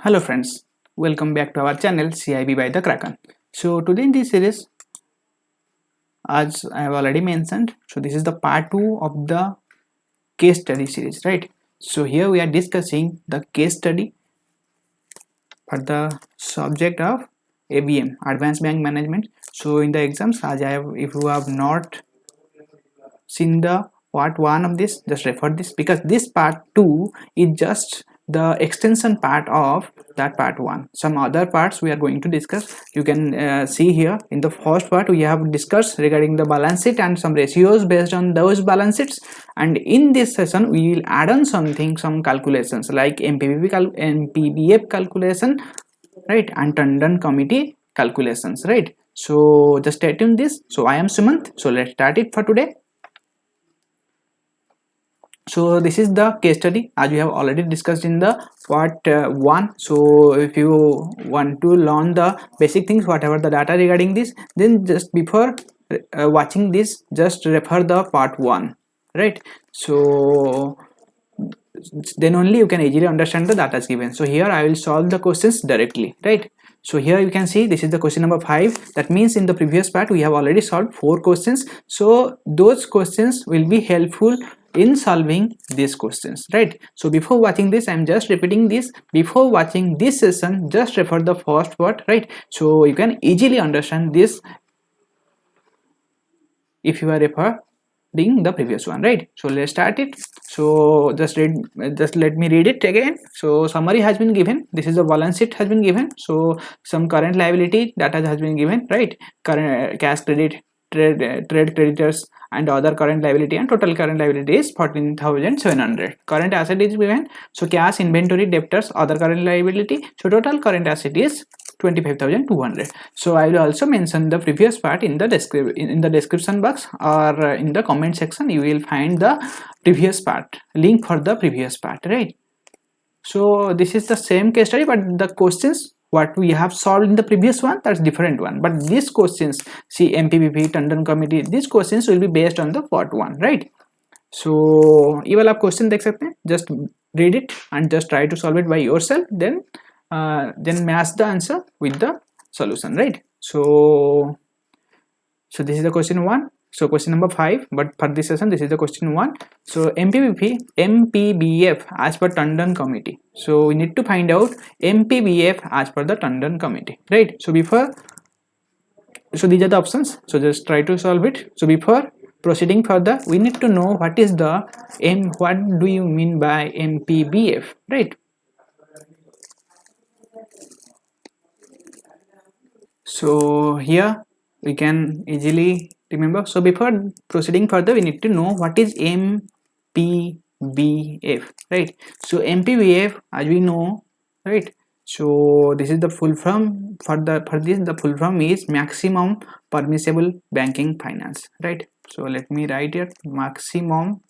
Hello friends, welcome back to our channel CIB by the Kraken. So today in this series, as I have already mentioned, so this is the part 2 of the case study series, right? So here we are discussing the case study for the subject of ABM, Advanced Bank Management. So in the exams, as I have, if you have not seen the part 1 of this, just refer this, because this part 2 is just the extension part of that part 1. Some other parts we are going to discuss. You can see here in the first part we have discussed regarding the balance sheet and some ratios based on those balance sheets, and in this session we will add on something, some calculations like MPBF calculation, right, and Tandon committee calculations, right? So just stay tuned this. So I am Sumant, so let's start it for today. So this is the case study as we have already discussed in the part 1. So if you want to learn the basic things, whatever the data regarding this, then just before watching this, just refer the part 1, right? So then only you can easily understand the data given. So here I will solve the questions directly, right? So here you can see this is the question number 5. That means in the previous part we have already solved 4 questions. So those questions will be helpful in solving these questions, right? So before watching this, I'm just repeating this. Before watching this session, just refer the first part, right? So you can easily understand this if you are referring the previous one, right? So let's start it. So just let me read it again. So summary has been given. This is a balance sheet has been given. So some current liability data has been given, right? Current cash credit, trade creditors and other current liability, and total current liability is 14,700. Current asset is given. So cash, inventory, debtors, other current liability. So total current asset is 25,200. So I will also mention the previous part in the description box, or in the comment section you will find the previous part, link for the previous part, right? So this is the same case study, but the questions what we have solved in the previous one, that's different one. But these questions, see MPBP, Tandon committee, these questions will be based on the part 1, right? So ये वाला आप question देख सकते हैं, just read it and just try to solve it by yourself, then match the answer with the solution, right? So this is the question 1. So question number 5, but for this session this is the question 1. So MPBF as per Tandon committee. So we need to find out MPBF as per the Tandon committee, right? So these are the options. So just try to solve it. So before proceeding further, we need to know what is the what do you mean by MPBF, right? So here we can easily remember. So before proceeding further, we need to know what is MPBF, right? So MPBF, as we know, right? So this is the full form for this. The full form is maximum permissible banking finance, right? So let me write it: maximum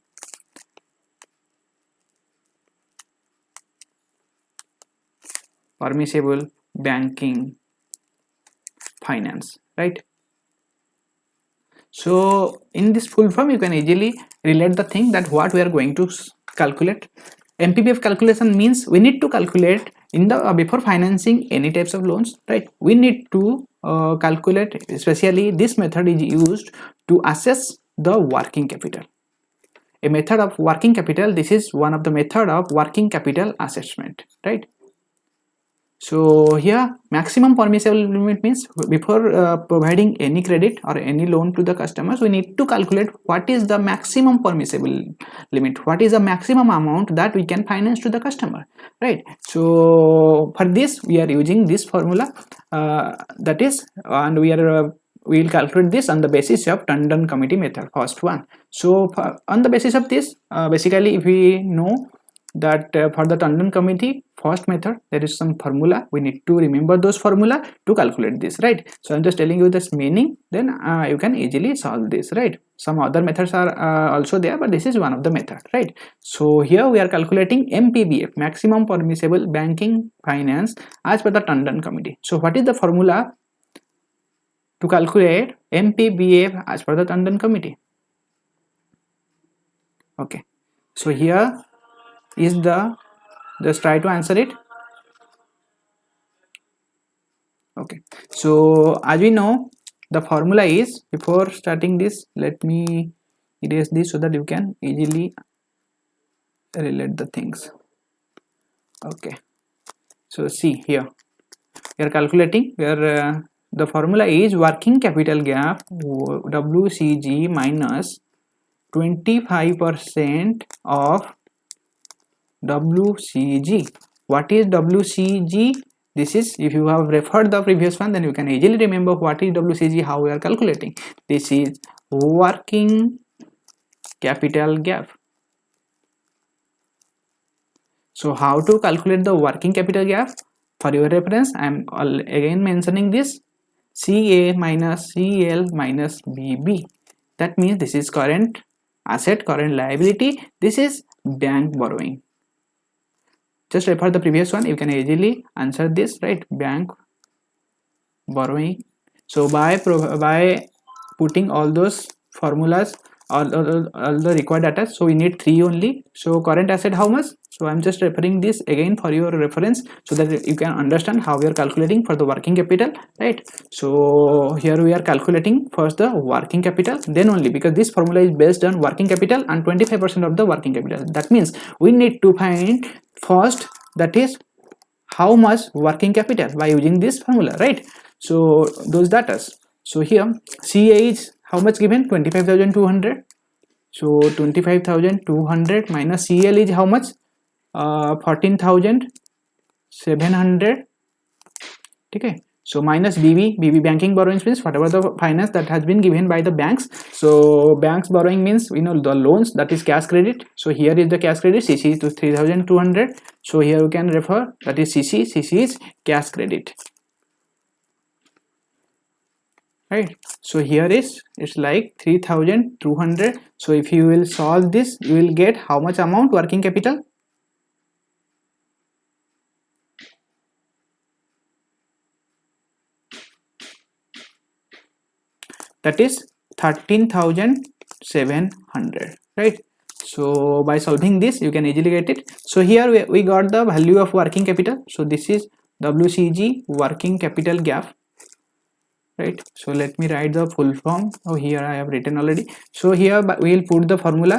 permissible banking finance, right? So in this full form you can easily relate the thing that what we are going to calculate. MPBF calculation means we need to calculate in the before financing any types of loans, right? We need to calculate, especially this method is used to assess the working capital. A method of working capital, this is one of the method of working capital assessment, right? So here maximum permissible limit means before providing any credit or any loan to the customers, we need to calculate what is the maximum permissible limit, what is the maximum amount that we can finance to the customer, right? So for this we are using this formula, that is, and we will calculate this on the basis of Tandon committee method, first one. So on the basis of this, basically if we know that for the Tandon committee first method there is some formula, we need to remember those formula to calculate this, right? So I'm just telling you this meaning, then you can easily solve this, right? Some other methods are also there, but this is one of the method, right? So here we are calculating MPBF, maximum permissible banking finance, as per the Tandon committee. So what is the formula to calculate MPBF as per the Tandon committee? Okay, so here is the, just try to answer it. Okay, so as we know, the formula is, before starting this, let me erase this so that you can easily relate the things. Okay, so see here, we are calculating where the formula is working capital gap WCG minus 25% of WCG. What is WCG? This is, if you have referred the previous one, then you can easily remember what is WCG, how we are calculating. This is working capital gap. So how to calculate the working capital gap? For your reference, I am again mentioning this CA minus CL minus BB. That means this is current asset, current liability. This is bank borrowing. Just refer the previous one, you can easily answer this, right? Bank borrowing. So by putting all those formulas, all the required data, so we need 3 only. So current asset how much? So I'm just referring this again for your reference so that you can understand how we are calculating for the working capital, right? So here we are calculating first the working capital, then only, because this formula is based on working capital and 25% of the working capital. That means we need to find first, that is how much working capital by using this formula, right? So those data. So here CA is how much given? 25,200. So 25,200 minus CL is how much? 14,700. Okay. So minus BB banking borrowings means whatever the finance that has been given by the banks. So banks borrowing means, we know, the loans, that is cash credit. So here is the cash credit, CC to 3,200. So here you can refer, that is CC is cash credit, right? So here is, it's like 3,200. So if you will solve this, you will get how much amount working capital? That is 13,700, right? So by solving this, you can easily get it. So here we got the value of working capital. So this is WCG, working capital gap, right? So let me write the full form. Oh, here I have written already. So here we will put the formula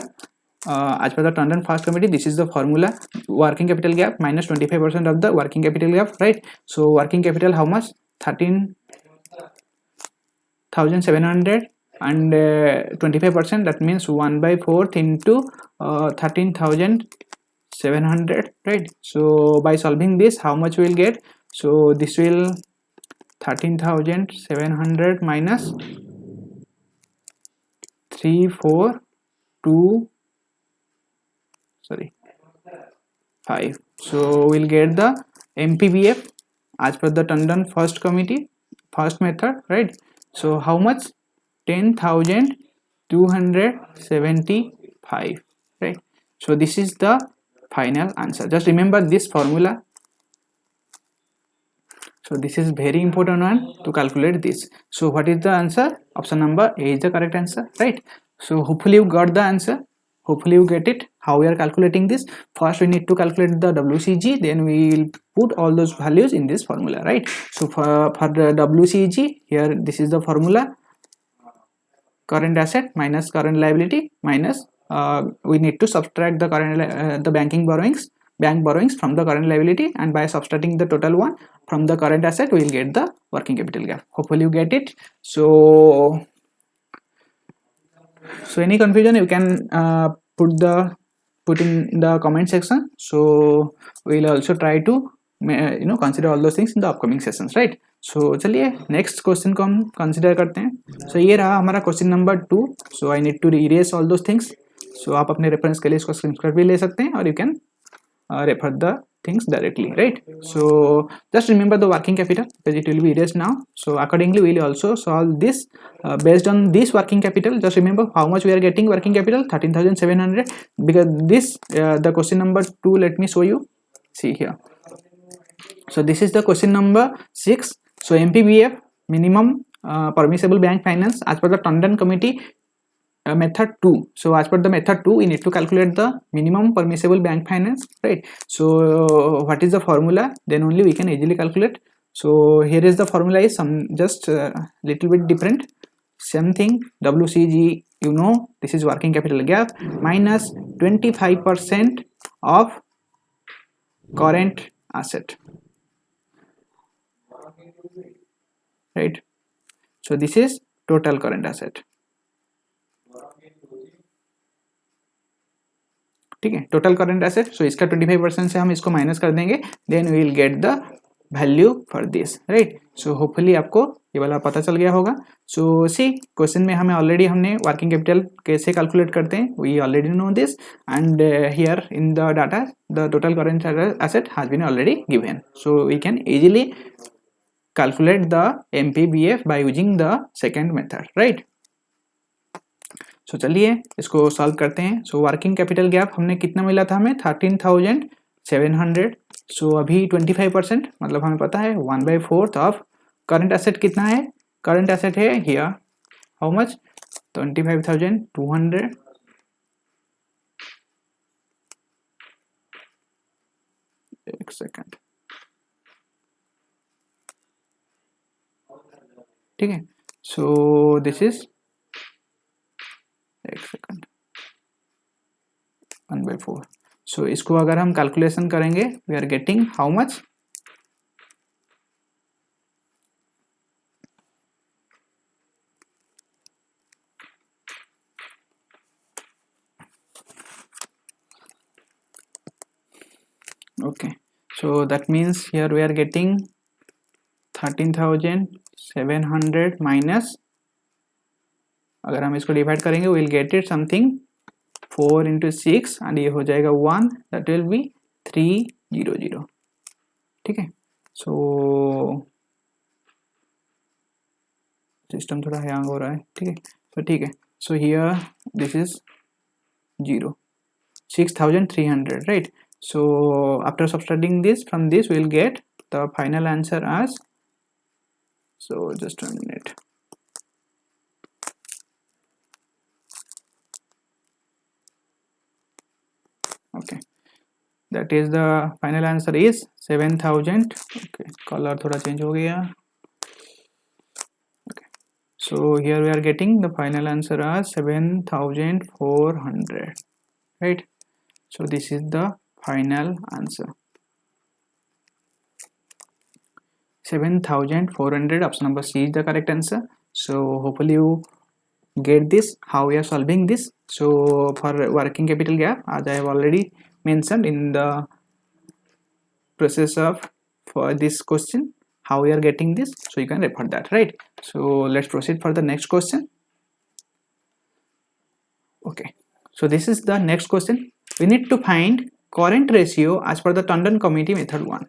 as per the Tandon Fast Committee. This is the formula, working capital gap minus 25% of the working capital gap, right? So working capital how much? 13,700 and 25%, that means 1/4 into 13,700, right? So by solving this, how much we will get? So this will 13,700 minus 342, sorry, 5. So we'll get the MPBF as per the Tandon first committee, first method, right? So how much? 10,275, right? So this is the final answer. Just remember this formula. So this is very important one to calculate this. So what is the answer? Option number A is the correct answer, right? So hopefully you got the answer. Hopefully you get it, how we are calculating this. First we need to calculate the WCG, then we will put all those values in this formula, right? So for the WCG, here this is the formula, current asset minus current liability minus we need to subtract the current the bank borrowings from the current liability, and by subtracting the total one from the current asset, we will get the working capital gap. Hopefully you get it. So any confusion, you can put in the comment section. So we'll also try to consider all those things in the upcoming sessions, right? So चलिए next question को हम consider करते हैं. So ये रहा हमारा question number 2. So I need to erase all those things. So आप अपने रेफरेंस के लिए इसको स्क्रीनशॉट भी ले सकते हैं, और you can refer the things directly, right? So just remember the working capital because it will be erased now. So accordingly we will also solve this based on this working capital. Just remember how much we are getting working capital, 13,700, because this the question number 2, let me show you. See here. So this is the question number 6. So MPBF, minimum permissible bank finance, as per the Tandon committee method 2. So as per the method 2, we need to calculate the minimum permissible bank finance, right? So what is the formula? Then only we can easily calculate. So here is the formula is some just little bit different. Same thing, WCG, you know, this is working capital gap minus 25% of current asset, right? So this is total current asset. ठीक है, total current asset, सो इसका 25% से हम इसको minus कर देंगे, then we will get the value for this, right? So hopefully आपको ये वाला पता चल गया होगा. सो सी क्वेश्चन में हमें ऑलरेडी हमने वर्किंग कैपिटल कैसे कैलकुलेट करते हैं, we already know this, and here in the data the total current asset has been already given, so we can easily calculate the MPBF by using the second method, right? So चलिए इसको solve करते हैं. So working capital gap हमने कितना मिला था, हमें 13,700. सो अभी 25%, मतलब हमें पता है 1/4 ऑफ करंट एसेट कितना है, करंट एसेट है हियर हाउ मच 25,200. एक सेकेंड, ठीक है. सो दिस इज, एक सेकंड, 1/4. सो इसको अगर हम कैलकुलेशन करेंगे, we are getting how much, okay, so that means here we are getting 13,700 minus, अगर हम इसको डिवाइड करेंगे will get it something 4 into 6 and ये हो जाएगा 1, दैट विल बी 300. ठीक है. सो सिस्टम थोड़ा हैंग हो रहा है, ठीक है. तो ठीक है, so here this is 0, 6,300, right? So after subtracting this from this we will get the final answer as, so just a minute, okay, that is the final answer is 7,000. okay, color thoda change ho gaya. okay, so here we are getting the final answer as 7,400, right? So this is the final answer, 7,400. option number C is the correct answer. So hopefully you get this how we are solving this. So for working capital gap, as I have already mentioned in the process of for this question how we are getting this, so you can refer that, right? So let's proceed for the next question. okay, so this is the next question. We need to find current ratio as per the Tandon committee method 1.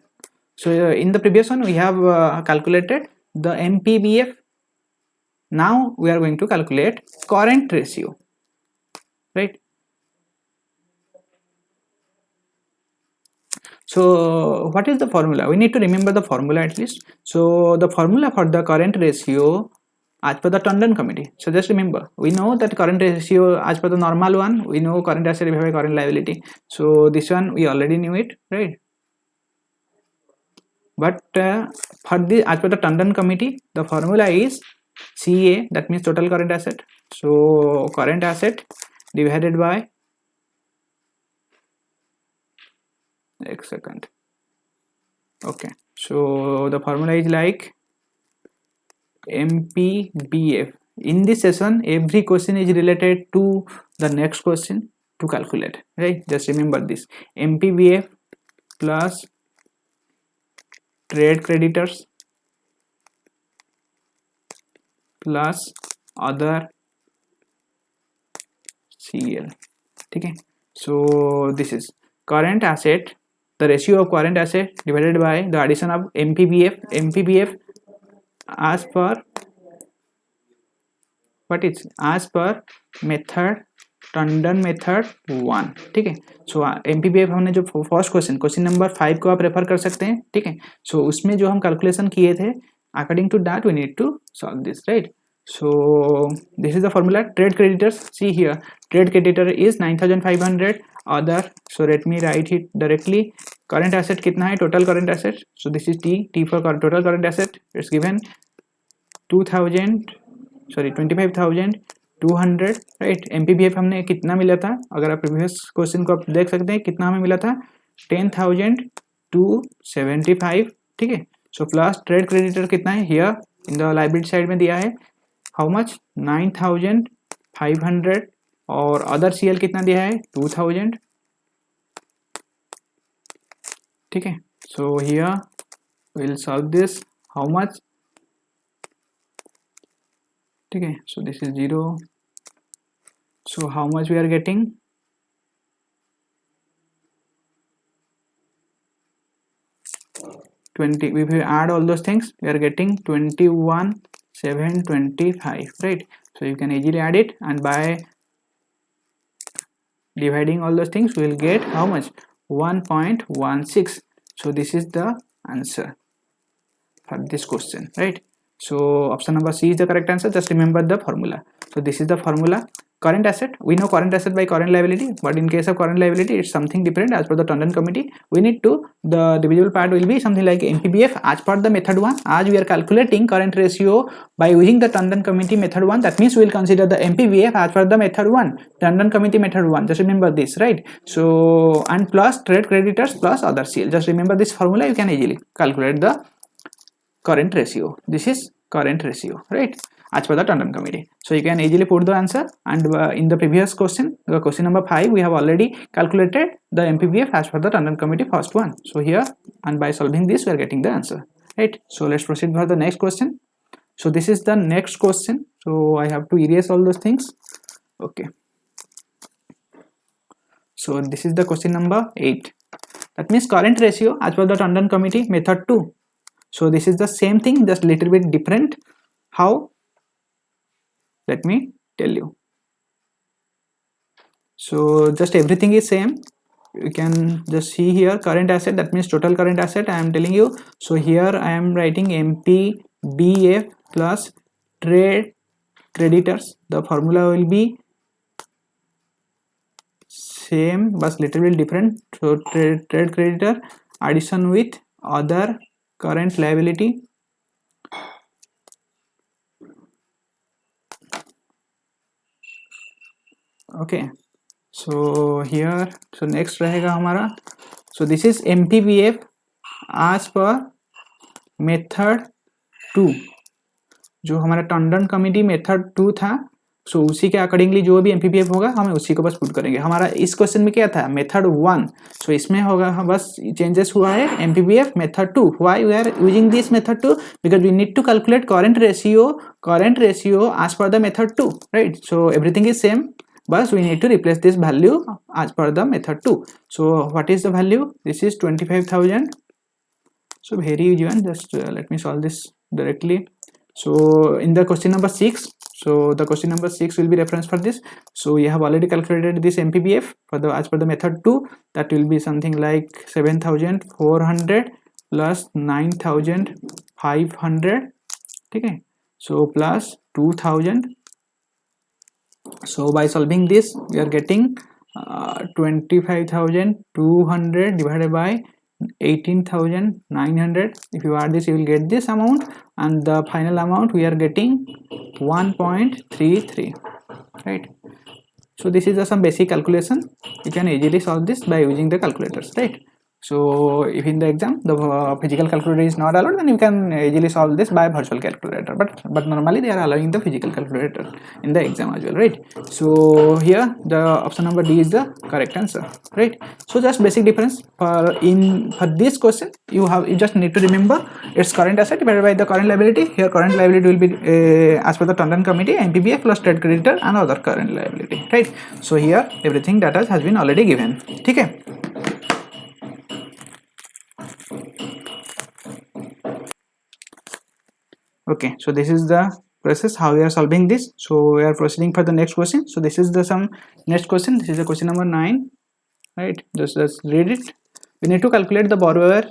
so in the previous one we have calculated the MPBF. now we are going to calculate current ratio, right? so what is the formula? We need to remember the formula at least. so the formula for the current ratio as per the Tandon committee, so just remember, we know that current ratio as per the normal one, we know current asset divided by current liability. so this one we already knew it, right? but for the as per the Tandon committee, the formula is CA, that means total current asset. so current asset divided by, एक second, okay, so the formula is like MPBF. in this session every question is related to the next question to calculate, right? just remember this, MPBF plus trade creditors plus other CL, ठीक है. so this is current asset, the ratio of current asset divided by the addition of MPBF as per what is as per method Tandon method 1, ठीक है. सो MPBF हमने जो first question number 5 को आप refer कर सकते हैं, ठीक है. सो उसमें जो हम कैलकुलेशन किए थे, according to that we need to solve this, right? so this is the formula. Trade creditors, see here, trade creditor is 9,500, other, so let me write it directly, current asset कितना है, total current asset, so this is T for total current asset, it's given 25,200, right. MPBF हमने कितना मिला था, अगर आप previous question को आप देख सकते हैं कितना हमें मिला था, 10,275, ठीक है। सो प्लस ट्रेड क्रेडिटर कितना है, here in the liability side में दिया है, हाउ मच, 9,500, और अदर सीएल कितना दिया है, 2,000, ठीक है। So here will solve this, how much, ठीक है। So this is 0, so how much we are getting, 20, if we add all those things we are getting 21,725, right. So you can easily add it, and by dividing all those things we will get how much, 1.16. so this is the answer for this question, right. So option number C is the correct answer. Just remember the formula. So this is the formula. Current asset, we know current asset by current liability, but in case of current liability it's something different. As per the Tandon committee, we need to, the divisible part will be something like MPBF as per the method 1. As we are calculating current ratio by using the Tandon committee method 1, that means we will consider the MPBF as per the method 1, Tandon committee method 1. Just remember this, right. So and plus trade creditors plus other CL, just remember this formula, you can easily calculate the current ratio. This is current ratio, right, as per the Tandon committee. So you can easily put the answer, and in the previous question, the question number 5, we have already calculated the MPBF as per the Tandon committee first one. So here, and by solving this we are getting the answer, right. So let's proceed for the next question. So this is the next question, so I have to erase all those things, okay. So this is the question number 8, that means current ratio as per the Tandon committee method 2. So this is the same thing, just little bit different. How? Let me tell you. So just everything is same. You can just see here current asset, that means total current asset I am telling you. So here I am writing MPBF plus trade creditors. The formula will be same but little bit different. So trade creditor addition with other current liability, okay. So here, so next रहेगा हमारा, so this is MPBF as per method 2, जो हमारा Tandon committee method 2 था। सो उसी के accordingly जो भी MPBF होगा हमें उसी को बस पुट करेंगे। हमारा इस क्वेश्चन में क्या था, मेथड 1, सो इसमें होगा बस चेंजेस हुआ है MPBF method 2। Why we are using this method 2, because we need to calculate current ratio as per the method 2, right. So everything is same, but we need to replace this value as per the method 2. So what is the value, this is 25,000. so very easy one, just let me solve this directly. So in the question number 6, so the question number 6 will be reference for this. So we have already calculated this MPBF for the as per the method 2, that will be something like 7,400 plus 9,500, okay. So plus 2,000. So by solving this we are getting 25,200 divided by 18,900. if you add this you will get this amount, and the final amount we are getting 1.33, right. So this is some basic calculation, you can easily solve this by using the calculators, right. So if in the exam the physical calculator is not allowed, then you can easily solve this by virtual calculator, but normally they are allowing the physical calculator in the exam as well, right. So here the option number D is the correct answer, right. So just basic difference for this question, you just need to remember its current asset divided by the current liability. Here current liability will be as per the Tandon committee MPBF plus trade creditor and other current liability, right. So here everything data has been already given, ठीक है। Okay, so this is the process how we are solving this. So we are proceeding for the next question. So this is the next question, this is the question number 9, right. Just read it. We need to calculate the borrower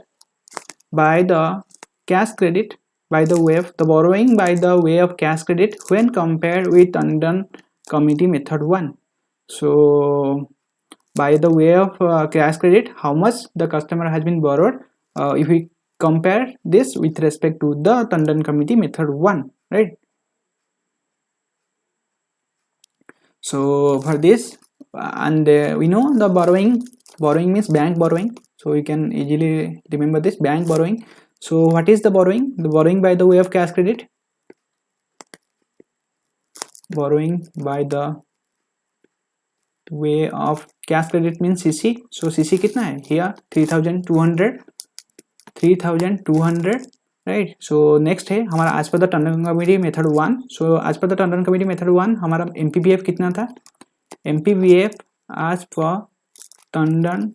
by the cash credit by the way of the borrowing by the way of cash credit when compared with Tandon committee method 1. So by the way of cash credit, how much the customer has been borrowed if we compare this with respect to the Tandon committee method 1, right? So for this and we know the borrowing means bank borrowing, so you can easily remember this bank borrowing. So what is the borrowing by the way of cash credit? Borrowing by the way of cash credit means CC. So CC कितना है here 3200, right? So next है हमारा आज पर the Tandon committee method 1. सो आज पर the Tandon committee method 1 हमारा MPBF कितना था? MPBF आज पर टंडन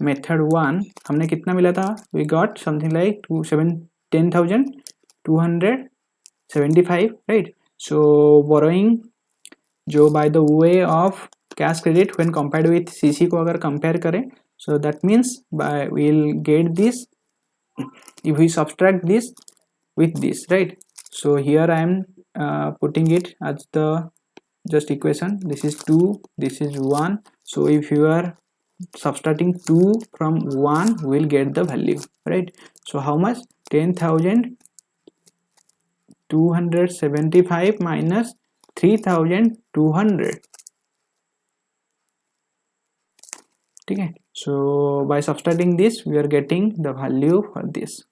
मेथड 1 हमने कितना मिला था? We got something like 10,275, right? So borrowing जो by the way of cash credit when compared with CC को अगर कंपेयर करें, so that means by we'll get this if we subtract this with this, right? So here I am putting it as the just equation. This is 2, this is 1. So if you are subtracting 2 from 1, we'll get the value, right? So how much? 10,275 minus 3,200. Okay, so by subtracting this we are getting the value for this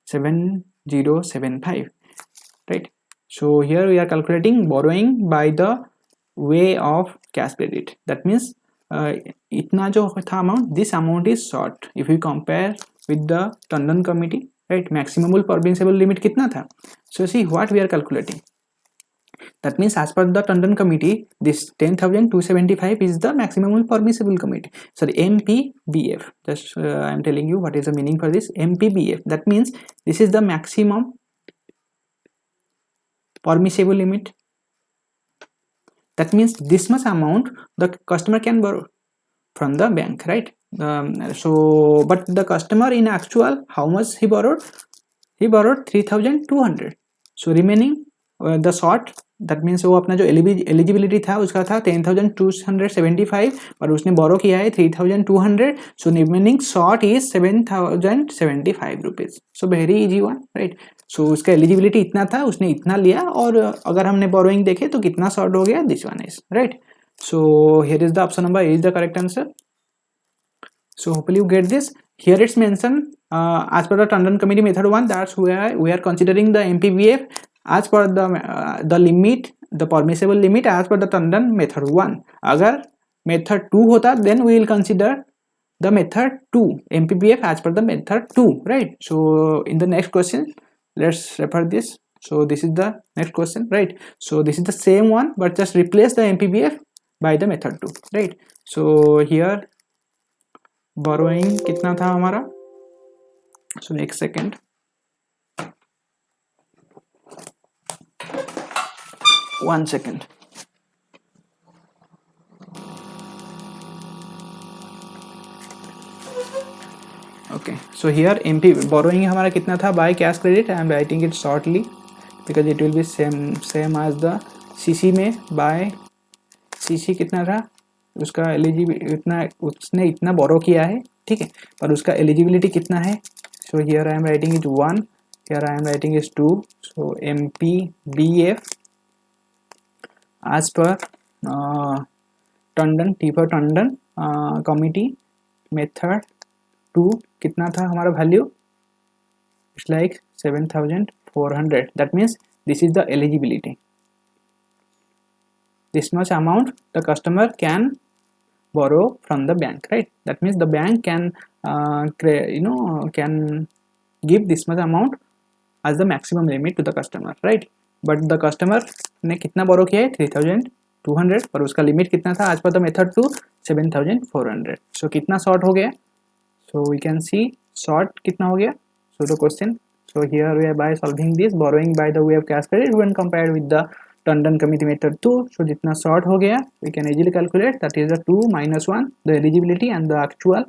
7075, right? So here we are calculating borrowing by the way of cash credit. That means इतना जो था amount, this amount is short if we compare with the Tandon committee, right? Maximum permissible limit कितना था? So see what we are calculating. That means as per the Tandon committee, this 10,275 is the maximum permissible committee. Sorry, MPBF. Just I am telling you what is the meaning for this MPBF. That means this is the maximum permissible limit. That means this much amount the customer can borrow from the bank, right? So but the customer in actual, how much he borrowed? He borrowed 3,200. So remaining the short, that means वो अपना जो eligibility था उसका था 10,275 और उसने बोरो किया है 3,200. So remaining short is 7,075 rupees. So very easy one, right? So उसका एलिजिबिलिटी इतना था, उसने इतना लिया, और अगर हमने बोरोइंग देखे तो कितना शॉर्ट हो गया? This one is, right? So here is the option number is the correct answer. So hopefully you get this. Here it's mentioned as per the Tandon committee method 1, that's where we are considering the MPBF as per the limit, the permissible limit as per the Tandon method 1. अगर method 2 होता then we will consider the method 2 MPBF as per the method 2, right? So in the next question let's refer this. So this is the next question, right? So this is the same one but just replace the MPBF by the method 2, right? So here borrowing कितना था हमारा? So एक second, one second. Okay, so here MP borrowing हमारा कितना था by cash credit? I am writing it shortly because it will be same as the CC में. by CC कितना था? उसका एलिजिबिलिटी इतना, उसने इतना बोरो किया है, ठीक है, पर उसका एलिजिबिलिटी कितना है? So here I am writing is 1, here I am writing is 2. So MPBF as per Tandon, T for Tandon committee method 2 कितना था हमारा value? It's like 7,400. That means this is the eligibility. This much amount the customer can borrow from the bank, right? That means the bank can can give this much amount as the maximum limit to the customer, right? But the customer ने कितना borrow किया है? 3,200, पर उसका limit कितना था as per the method 2? 7,400. So कितना short हो गया? So we can see short कितना हो गया? So the question, so here we are by solving this borrowing by the way of cash credit when compared with the Tandon committee method 2. So जितना short हो गया we can easily calculate, that is the 2 minus 1, the eligibility and the actual.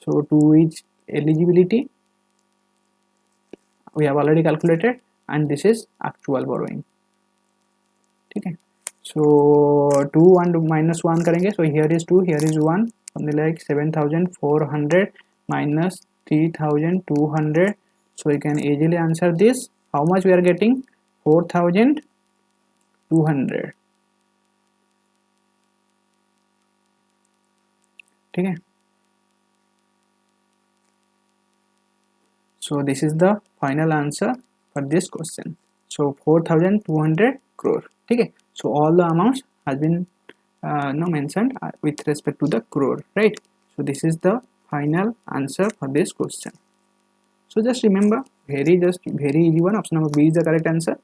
So 2 is eligibility, we have already calculated, and this is actual borrowing. ठीक है, so 2 and minus 1 करेंगे, so here is 2, here is 1, something like 7400 minus 3200, so you can easily answer this. How much we are getting? 4200, ठीक है. So this is the final answer for this question. So 4200 crore, ठीक है. So all the amounts has been no mentioned with respect to the crore, right? So this is the final answer for this question. So just remember, very easy one. Option number B is the correct answer.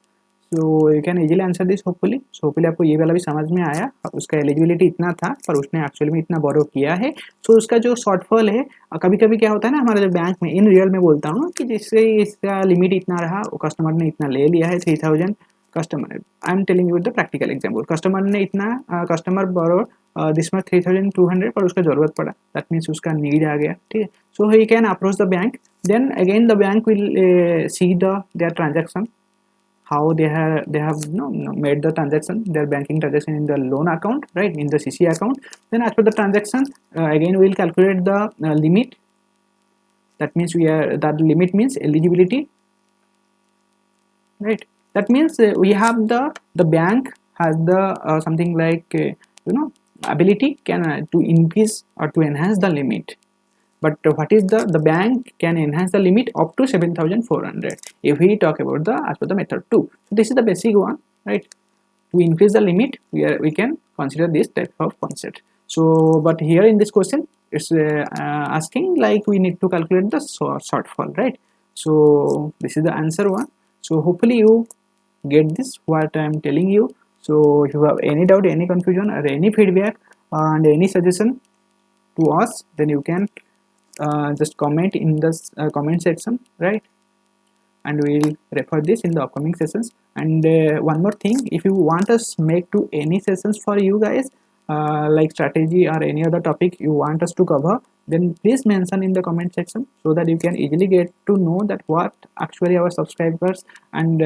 So you can easily answer this hopefully. So hopefully आपको ये वाला भी समझ में आया. उसका eligibility इतना था पर उसने एक्चुअली में इतना बोरो किया है. So उसका जो शॉर्टफॉल है, कभी कभी क्या होता है ना हमारे जो बैंक में, इन रियल में बोलता हूँ कि जिससे इसका लिमिट इतना रहा, कस्टमर ने इतना ले लिया है 3000. Customer, I am telling you the practical example, customer ने इतना कस्टमर बोरो दिस मच 3200 पर उसका जरूरत पड़ा, दैट मीन्स उसका नीड आ गया, ठीक है. So he can approach the bank, then again the bank will see their transaction, how they have made the transaction, their banking transaction in the loan account, right, in the CC account. Then as per the transaction, again we will calculate the limit. That means that limit means eligibility, right? That means we have the bank has the something like ability can to increase or to enhance the limit. But what is the bank can enhance the limit up to 7400 if we talk about the as per the method 2. So this is the basic one, right? To increase the limit, we can consider this type of concept. So but here in this question it's asking like we need to calculate the shortfall, right? So this is the answer one. So hopefully you get this what I am telling you. So if you have any doubt, any confusion or any feedback and any suggestion to us, then you can just comment in the comment section, right? And we'll refer this in the upcoming sessions. And one more thing, if you want us make to any sessions for you guys, like strategy or any other topic you want us to cover, then please mention in the comment section so that you can easily get to know that what actually our subscribers and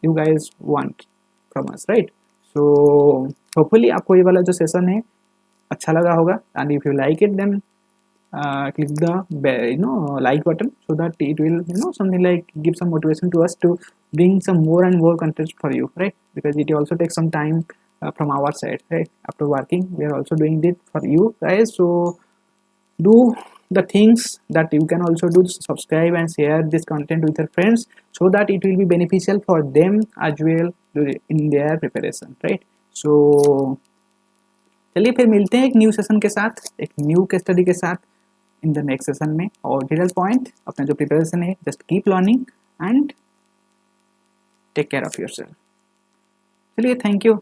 you guys want from us, right? So hopefully आपको ये वाला जो session है अच्छा लगा होगा, and if you like it then click the like button so that it will something like give some motivation to us to bring some more and more content for you, right? Because it also takes some time from our side, right? After working we are also doing it for you guys. So do the things that you can also do, subscribe and share this content with your friends so that it will be beneficial for them as well in their preparation, right? So चलिए फिर मिलते हैं एक new session के साथ, एक new case study के साथ इन द नेक्स्ट सेशन में. और विरल पॉइंट, अपना जो प्रिपरेशन है just keep learning and take care of yourself. चलिए थैंक यू.